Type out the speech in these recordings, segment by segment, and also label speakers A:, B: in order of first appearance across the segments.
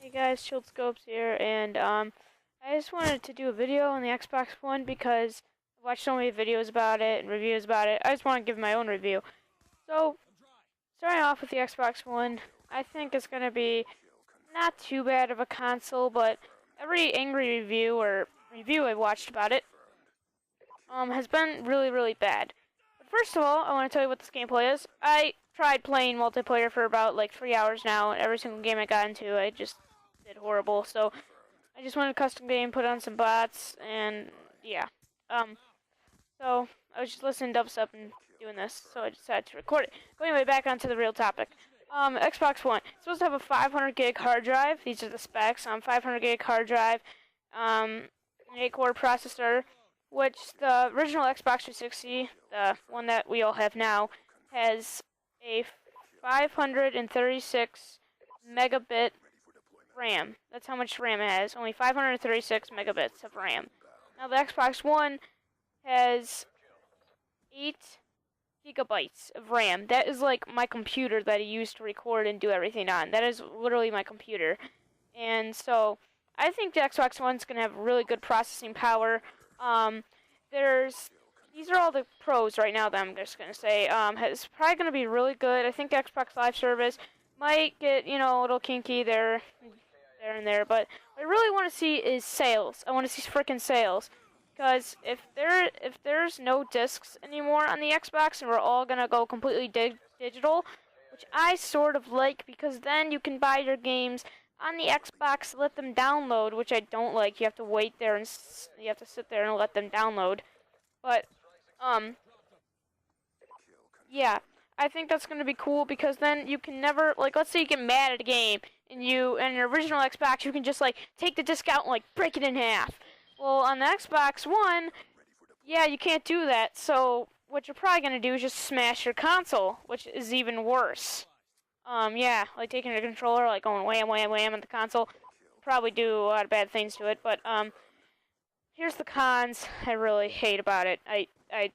A: Hey guys, Shield Scopes here, and I just wanted to do a video on the Xbox One because I watched so many videos about it and reviews about it. I just want to give my own review. So, starting off with the Xbox One, I think it's going to be not too bad of a console, but every angry review I've watched about it has been really bad. But first of all, I want to tell you what this gameplay is. I tried playing multiplayer for about like 3 hours now, and every single game I got into, I just did horrible. So I just wanted a custom game, put on some bots, and yeah. So I was just listening to dubstep and doing this, so I decided to record it. But anyway, back onto the real topic. Xbox One. It's supposed to have a 500 gig hard drive. These are the specs. 500 gig hard drive, an 8-core processor, which the original Xbox 360, the one that we all have now, has a 536 megabit RAM. That's how much RAM it has. Only 536 megabits of RAM. Now the Xbox One has 8 gigabytes of RAM. That is like my computer that I use to record and do everything on. That is literally my computer. And so I think the Xbox One's gonna have really good processing power. These are all the pros right now that I'm just gonna say. It's probably gonna be really good. I think the Xbox Live service might get, a little kinky there and there, but what I really want to see is sales. I want to see freaking sales, because if there's no discs anymore on the Xbox and we're all gonna go completely digital, which I sort of like, because then you can buy your games on the Xbox, let them download, which I don't like. You have to wait there and you have to sit there and let them download. But yeah, I think that's gonna be cool, because then you can never, like, let's say you get mad at a game and your original Xbox, you can just like take the disc out and like break it in half. Well, on the Xbox One, yeah, you can't do that. So what you're probably gonna do is just smash your console, which is even worse. Yeah, like taking a controller, like going wham wham wham at the console, probably do a lot of bad things to it. But here's the cons I really hate about it. I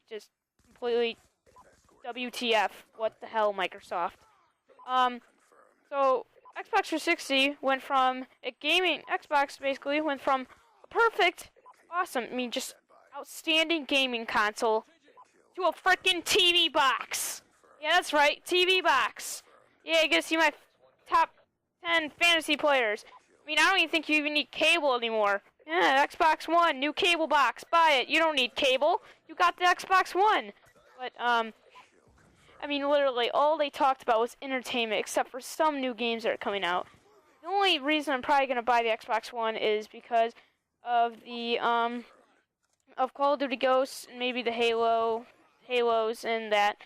A: just completely WTF, what the hell, Microsoft. So Xbox 360 went from a gaming Xbox, basically went from a perfect, awesome, just outstanding gaming console to a freaking TV box. Yeah, that's right, TV box. Yeah, you get to see my top 10 fantasy players. I don't even think you even need cable anymore. Yeah, Xbox One, new cable box, buy it. You don't need cable. You got the Xbox One. But, literally, all they talked about was entertainment, except for some new games that are coming out. The only reason I'm probably going to buy the Xbox One is because of the, of Call of Duty Ghosts, and maybe the Halos and that,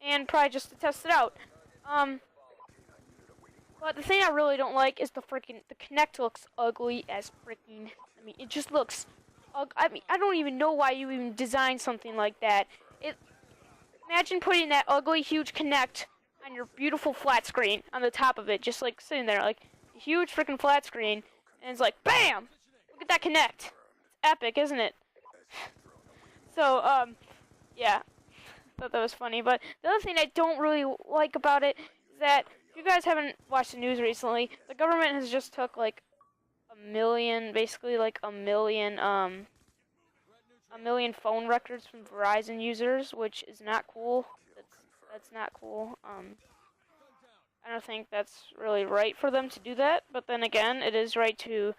A: and probably just to test it out. But the thing I really don't like is the Kinect looks ugly as freaking, it just looks, I don't even know why you even designed something like that. Imagine putting that ugly, huge Kinect on your beautiful flat screen on the top of it, just like sitting there, like a huge freaking flat screen, and it's like, BAM! Look at that Kinect. It's epic, isn't it? So, yeah, thought that was funny. But the other thing I don't really like about it is that, if you guys haven't watched the news recently, the government has just took like a million phone records from Verizon users, which is not cool. That's not cool. I don't think that's really right for them to do that, but then again, it is right to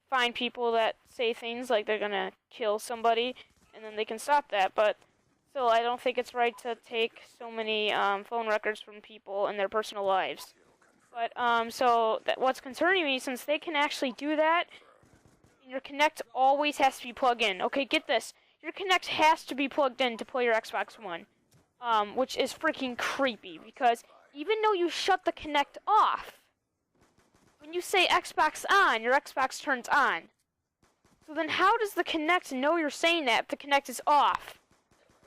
A: find people that say things like they're gonna kill somebody, and then they can stop that. But still, I don't think it's right to take so many phone records from people in their personal lives. But so what's concerning me, since they can actually do that, your Kinect always has to be plugged in. Okay, get this. Your Kinect has to be plugged in to play your Xbox One, which is freaking creepy, because even though you shut the Kinect off, when you say Xbox on, your Xbox turns on. So then how does the Kinect know you're saying that if the Kinect is off?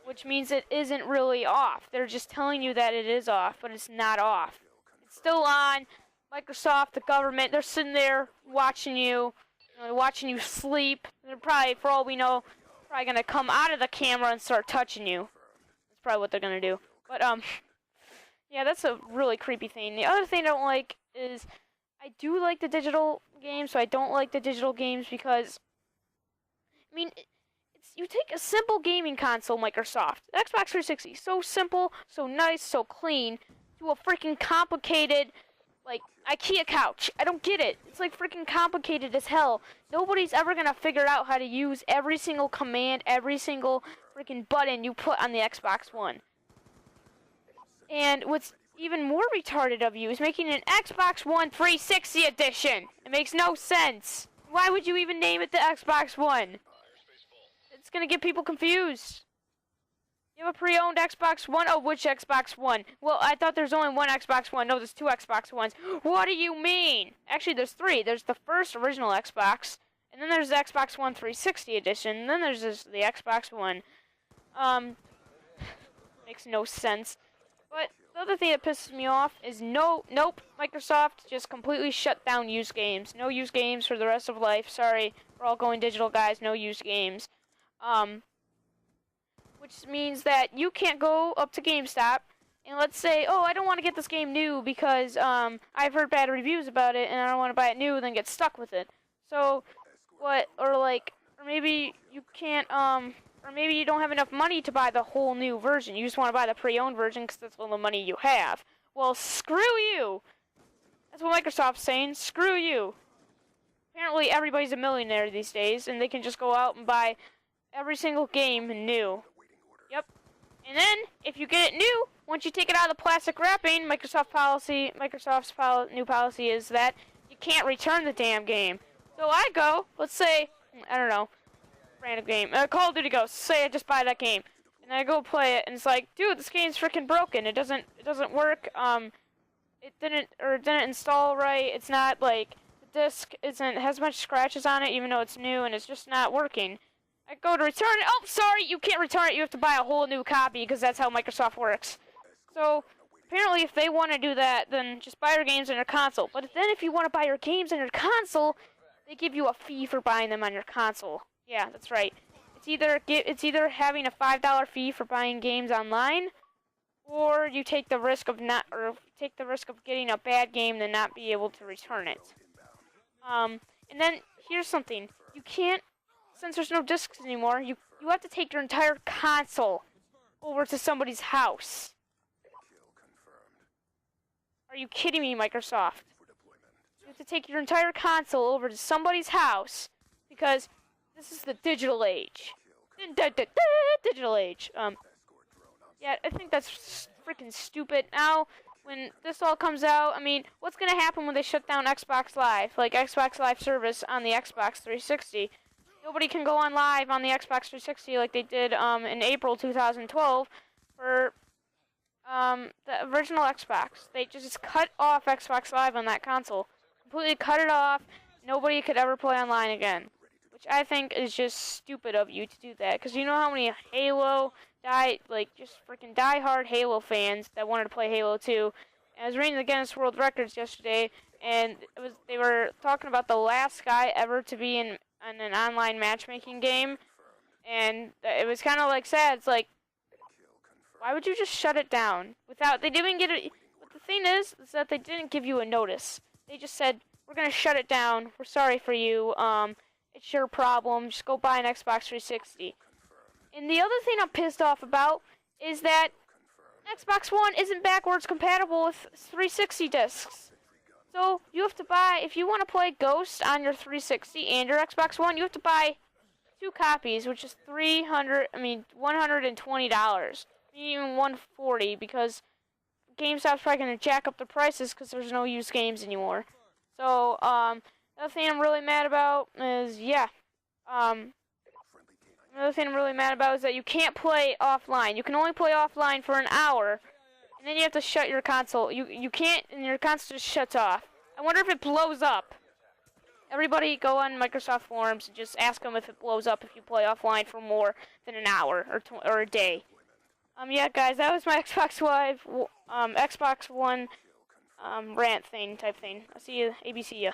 A: Which means it isn't really off. They're just telling you that it is off, but it's not off. It's still on. Microsoft, the government, they're sitting there watching you sleep. They're probably, for all we know, probably going to come out of the camera and start touching you. That's probably what they're going to do. But, yeah, that's a really creepy thing. The other thing I don't like is, I do like the digital games, so I don't like the digital games because, I mean, you take a simple gaming console, Microsoft, Xbox 360, so simple, so nice, so clean, to a freaking complicated, like, IKEA couch. I don't get it. It's like freaking complicated as hell. Nobody's ever gonna figure out how to use every single command, every single freaking button you put on the Xbox One. And what's even more retarded of you is making an Xbox One 360 edition. It makes no sense. Why would you even name it the Xbox One? It's gonna get people confused. You have a pre-owned Xbox One? Oh, which Xbox One? Well, I thought there's only one Xbox One. No, there's two Xbox Ones. What do you mean? Actually, there's three. There's the first original Xbox, and then there's the Xbox One 360 edition, and then there's the Xbox One. Makes no sense. But the other thing that pisses me off is nope, Microsoft just completely shut down used games. No used games for the rest of life. Sorry, we're all going digital, guys. No used games. Which means that you can't go up to GameStop and let's say, oh, I don't want to get this game new because I've heard bad reviews about it and I don't want to buy it new and then get stuck with it. So, or maybe you can't, or maybe you don't have enough money to buy the whole new version. You just want to buy the pre-owned version because that's all the money you have. Well, screw you! That's what Microsoft's saying. Screw you! Apparently everybody's a millionaire these days and they can just go out and buy every single game new. Yep. And then, if you get it new, once you take it out of the plastic wrapping, Microsoft's new policy is that you can't return the damn game. So I go, let's say, I don't know, random game, Call of Duty Ghosts. Say I just buy that game, and I go play it, and it's like, dude, this game's freaking broken. It doesn't work. It didn't install right. It's not like the disc has a bunch of scratches on it, even though it's new, and it's just not working. I go to return it. Oh, sorry, you can't return it. You have to buy a whole new copy because that's how Microsoft works. So, apparently, if they want to do that, then just buy your games on your console. But then if you want to buy your games on your console, they give you a fee for buying them on your console. Yeah, that's right. It's either having a $5 fee for buying games online, or you take the risk of getting a bad game and not be able to return it. And then here's something: you can't. Since there's no discs anymore, you have to take your entire console over to somebody's house. Are you kidding me, Microsoft? You have to take your entire console over to somebody's house because this is the digital age. Digital age. Yeah, I think that's freaking stupid. Now, when this all comes out, I mean, what's gonna happen when they shut down Xbox Live, like Xbox Live service on the Xbox 360? Nobody can go on live on the Xbox 360 like they did in April 2012 for the original Xbox. They just cut off Xbox Live on that console. Completely cut it off. Nobody could ever play online again. Which I think is just stupid of you to do that. Because you know how many Halo, just freaking die-hard Halo fans that wanted to play Halo 2. And I was reading the Guinness World Records yesterday, and they were talking about the last guy ever to be in an online matchmaking game, and it was kind of like sad. It's like, why would you just shut it down they didn't get it? But the thing is that they didn't give you a notice. They just said, we're gonna shut it down. We're sorry for you. It's your problem. Just go buy an Xbox 360. And the other thing I'm pissed off about is that Xbox One isn't backwards compatible with 360 discs. So, you have to buy, if you want to play Ghost on your 360 and your Xbox One, you have to buy 2 copies, which is $120. Even $140, because GameStop's probably going to jack up the prices because there's no used games anymore. So, another thing I'm really mad about is, another thing I'm really mad about is that you can't play offline. You can only play offline for an hour. And then you have to shut your console. You can't, and your console just shuts off. I wonder if it blows up. Everybody go on Microsoft forums and just ask them if it blows up if you play offline for more than an hour or a day. Yeah, guys, that was my Xbox One rant type thing. I'll see you, ABC ya.